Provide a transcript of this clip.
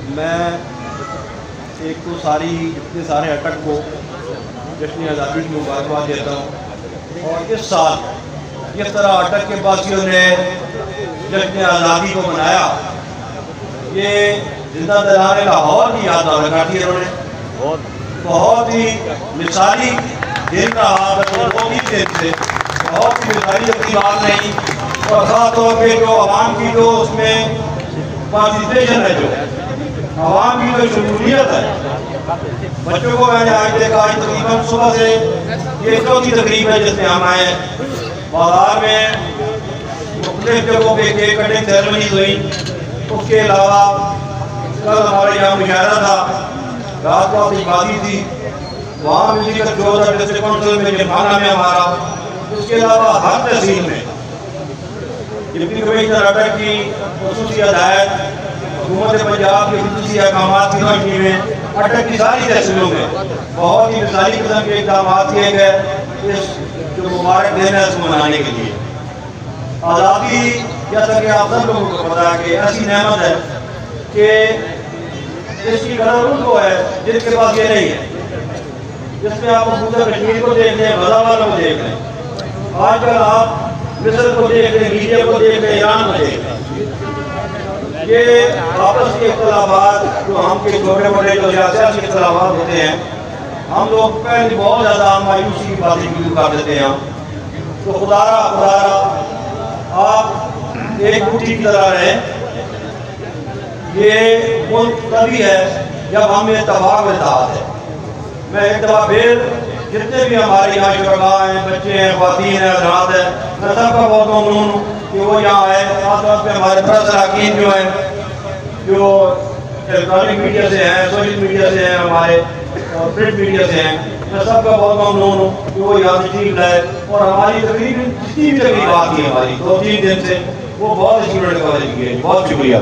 मैं एक तो सारी इतने सारे अटक को जश्न आज़ादी की मुबारकबाद देता हूँ। और इस साल जिस तरह अटक के वासियों ने जश्न आज़ादी को मनाया, ये जिंदा दिलाने लाहौर की याद लगाती है। उन्होंने बहुत ही मिसाली दिन रहा, दो तीन दिन से बहुत ही मिसाली अपनी बात नहीं। और ख़ास तौर पर जो आवाम की जो उसमें पार्टिसिपेशन है, जो आवाम की जो शमूलियत है, बच्चों को मैंने आज देखा, आज तकरीबन सुबह से ये चौथी तकरीब है जिसमें हम आए। बाजार में मुख्तलिफ जगहों पर केक कटिंग सेरेमनी हुई। उसके अलावा कल हमारे यहाँ मुशायरा था, रात को आतिशबाजी थी, वहाँ म्यूजिक जो था डिस्ट्रिक्ट काउंसिल में जिमखाना में हमारा। उसके अलावा हर तहसील में डिप्टी कमिश्नर अटक की खसूसी हदायत, हुकूमत पंजाब के खसूसी अहकाम की रोशनी में अटक की सारी तहसीलों में बहुत ही मिसाली किस्म के इक़दाम किए गए इस जो मुबारक दिन है उसको मनाने के लिए। आज़ादी जैसा कि आप सब लोगों को पता है कि ऐसी नेमत है कि इसकी कदर उनको है जिनके पास ये नहीं है। जिसमें आप पूरा कश्मीर को देख लें, गज़ावाला को देख लें, आजकल आप मिस्र को देख लें, लीबिया को देख लें, ईरान को देख लें। ये आपस के इख्तिलाफ़ात जो हम के छोटे मोटे जो सियासी इख्तिलाफ़ात होते हैं, हम लोग पहले बहुत ज़्यादा मायूसी की बातें शुरू कर देते हैं। तो खुदारा आप एक मुट्ठी की तरह रहें। ये मुल्क तभी है जब हम इत्तेफाक में इत्तेहाद है। मैं एक दफ़ा फिर जितने भी हमारे यहाँ शुरका हैं, बच्चे हैं, ख़वातीन हैं, हज़रात हैं, मैं सबका बहुत ममनून हूँ कि वो यहाँ आए। खासतौर पर हमारे प्रेस अरकान जो हैं, जो इलेक्ट्रॉनिक मीडिया से हैं, सोशल मीडिया से हैं, हमारे प्रिंट मीडिया से हैं, मैं सबका बहुत ममनून हूँ कि वो यहाँ तशरीफ लाए। और हमारी तकरीबन जितनी भी तकरीब आती है हमारी 2-3 दिन से, वो बहुत अच्छी कवरेज की है। बहुत शुक्रिया।